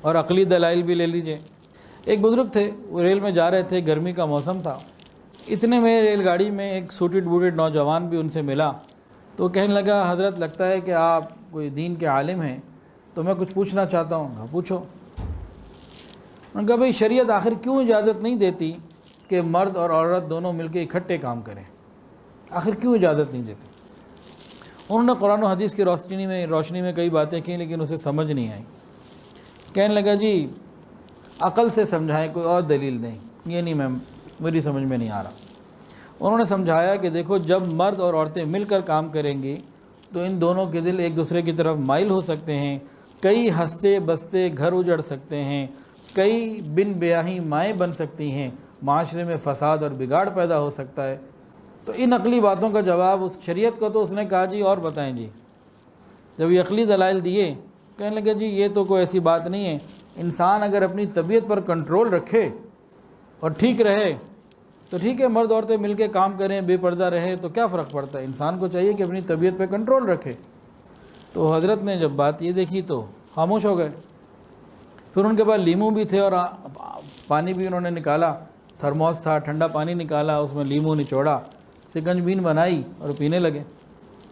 اور عقلی دلائل بھی لے لیجئے۔ ایک بزرگ تھے، وہ ریل میں جا رہے تھے، گرمی کا موسم تھا، اتنے میں ریل گاڑی میں ایک سوٹڈ بوٹڈ نوجوان بھی ان سے ملا، تو کہنے لگا حضرت لگتا ہے کہ آپ کوئی دین کے عالم ہیں، تو میں کچھ پوچھنا چاہتا ہوں۔ کہا پوچھو۔ انہوں نے کہا بھئی شریعت آخر کیوں اجازت نہیں دیتی کہ مرد اور عورت دونوں مل کے اکٹھے کام کریں؟ آخر کیوں اجازت نہیں دیتی؟ انہوں نے قرآن و حدیث کی روشنی میں کئی باتیں کی، لیکن اسے سمجھ نہیں آئی۔ کہنے لگا جی عقل سے سمجھائیں، کوئی اور دلیل دیں، یہ نہیں، میری سمجھ میں نہیں آ رہا۔ انہوں نے سمجھایا کہ دیکھو جب مرد اور عورتیں مل کر کام کریں گی تو ان دونوں کے دل ایک دوسرے کی طرف مائل ہو سکتے ہیں، کئی ہنستے بستے گھر اجڑ سکتے ہیں، کئی بن بیاہی مائیں بن سکتی ہیں، معاشرے میں فساد اور بگاڑ پیدا ہو سکتا ہے۔ تو ان عقلی باتوں کا جواب اس شریعت کو تو اس نے کہا جی اور بتائیں جی۔ جب یہ عقلی دلائل دیے، کہنے لگے جی یہ تو کوئی ایسی بات نہیں ہے، انسان اگر اپنی طبیعت پر کنٹرول رکھے اور ٹھیک رہے تو ٹھیک ہے، مرد عورتیں مل کے کام کریں، بے پردہ رہے تو کیا فرق پڑتا ہے، انسان کو چاہیے کہ اپنی طبیعت پہ کنٹرول رکھے۔ تو حضرت نے جب بات یہ دیکھی تو خاموش ہو گئے۔ پھر ان کے پاس لیمو بھی تھے اور پانی بھی انہوں نے نکالا، تھرموس تھا، ٹھنڈا پانی نکالا، اس میں لیمو نچوڑا، سکنج بین بنائی اور پینے لگے۔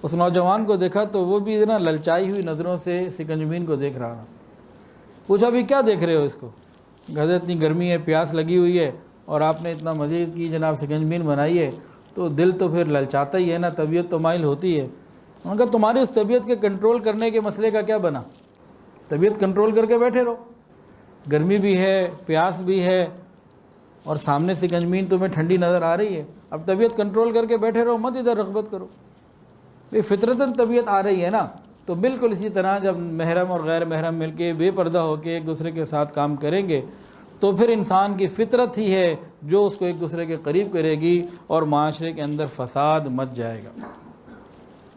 اس نوجوان کو دیکھا تو وہ بھی اتنا للچائی ہوئی نظروں سے سکنج بین کو دیکھ رہا تھا۔ پوچھا بھی کیا دیکھ رہے ہو اس کو؟ حضرت اتنی گرمی ہے، پیاس لگی ہوئی ہے اور آپ نے اتنا مزید کی جناب سکنج بین بنائی ہے، تو دل تو پھر للچاتا ہی ہے نا، طبیعت تو مائل ہوتی ہے۔ انہوں نے کہا تمہاری اس طبیعت کے کنٹرول کرنے کے مسئلے کا کیا بنا؟ طبیعت کنٹرول کر کے بیٹھے رہو، گرمی بھی ہے، پیاس بھی ہے اور سامنے سکنج بین تمہیں ٹھنڈی نظر آ رہی ہے، اب طبیعت کنٹرول کر کے بیٹھے رہو، مت ادھر رغبت کرو۔ یہ فطرتاً طبیعت آ رہی ہے نا، تو بالکل اسی طرح جب محرم اور غیر محرم مل کے بے پردہ ہو کے ایک دوسرے کے ساتھ کام کریں گے تو پھر انسان کی فطرت ہی ہے جو اس کو ایک دوسرے کے قریب کرے گی اور معاشرے کے اندر فساد مچ جائے گا۔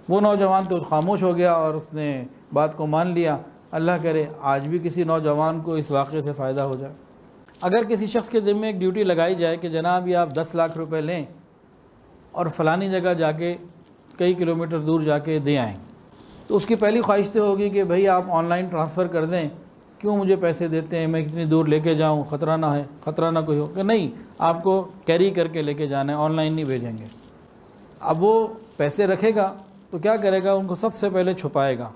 وہ نوجوان تو خاموش ہو گیا اور اس نے بات کو مان لیا۔ اللہ کرے آج بھی کسی نوجوان کو اس واقعے سے فائدہ ہو جائے۔ اگر کسی شخص کے ذمہ ایک ڈیوٹی لگائی جائے کہ جناب یہ آپ 10 لاکھ روپے لیں اور فلانی جگہ جا کے کئی کلومیٹر دور جا کے دے آئیں، تو اس کی پہلی خواہش تو ہوگی کہ بھئی آپ آن لائن ٹرانسفر کر دیں، کیوں مجھے پیسے دیتے ہیں، میں کتنی دور لے کے جاؤں، خطرہ نہ کوئی ہو، کہ نہیں آپ کو کیری کر کے لے کے جانا ہے، آن لائن نہیں بھیجیں گے۔ اب وہ پیسے رکھے گا تو کیا کرے گا، ان کو سب سے پہلے چھپائے گا،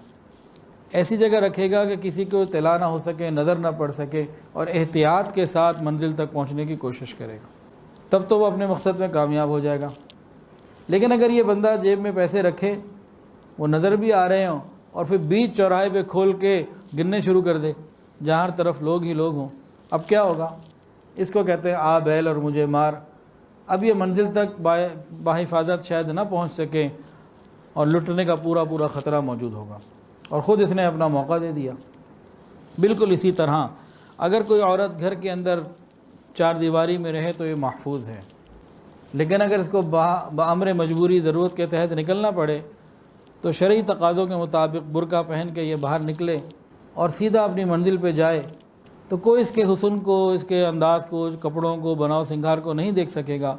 ایسی جگہ رکھے گا کہ کسی کو اطلاع نہ ہو سکے، نظر نہ پڑ سکے، اور احتیاط کے ساتھ منزل تک پہنچنے کی کوشش کرے گا، تب تو وہ اپنے مقصد میں کامیاب ہو جائے گا۔ لیکن اگر یہ بندہ جیب میں پیسے رکھے، وہ نظر بھی آ رہے ہوں، اور پھر بیچ چوراہے پہ کھول کے گننے شروع کر دے جہاں ہر طرف لوگ ہی لوگ ہوں، اب کیا ہوگا؟ اس کو کہتے ہیں آ بیل اور مجھے مار۔ اب یہ منزل تک بحفاظت شاید نہ پہنچ سکے اور لٹنے کا پورا خطرہ موجود ہوگا، اور خود اس نے اپنا موقع دے دیا۔ بالکل اسی طرح اگر کوئی عورت گھر کے اندر چار دیواری میں رہے تو یہ محفوظ ہے، لیکن اگر اس کو بامر مجبوری ضرورت کے تحت نکلنا پڑے تو شرعی تقاضوں کے مطابق برقع پہن کے یہ باہر نکلے اور سیدھا اپنی منزل پہ جائے، تو کوئی اس کے حسن کو، اس کے انداز کو، کپڑوں کو، بناؤ سنگھار کو نہیں دیکھ سکے گا۔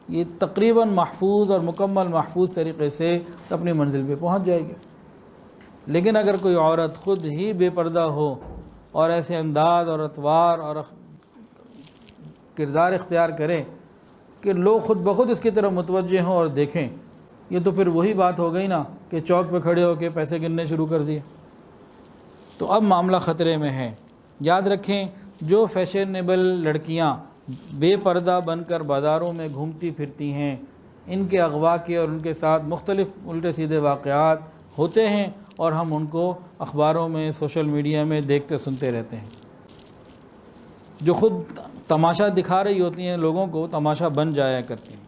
یہ تقریباً محفوظ اور مکمل محفوظ طریقے سے اپنی منزل پہ پہنچ جائے گی۔ لیکن اگر کوئی عورت خود ہی بے پردہ ہو اور ایسے انداز اور اطوار اور کردار اختیار کرے کہ لوگ خود بخود اس کی طرف متوجہ ہوں اور دیکھیں، یہ تو پھر وہی بات ہو گئی نا کہ چوک پہ کھڑے ہو کے پیسے گننے شروع کر دیے۔ تو اب معاملہ خطرے میں ہے۔ یاد رکھیں جو فیشنیبل لڑکیاں بے پردہ بن کر بازاروں میں گھومتی پھرتی ہیں، ان کے اغوا کے اور ان کے ساتھ مختلف الٹے سیدھے واقعات ہوتے ہیں اور ہم ان کو اخباروں میں، سوشل میڈیا میں دیکھتے سنتے رہتے ہیں۔ جو خود تماشا دکھا رہی ہوتی ہیں لوگوں کو، تماشا بن جایا کرتی ہیں۔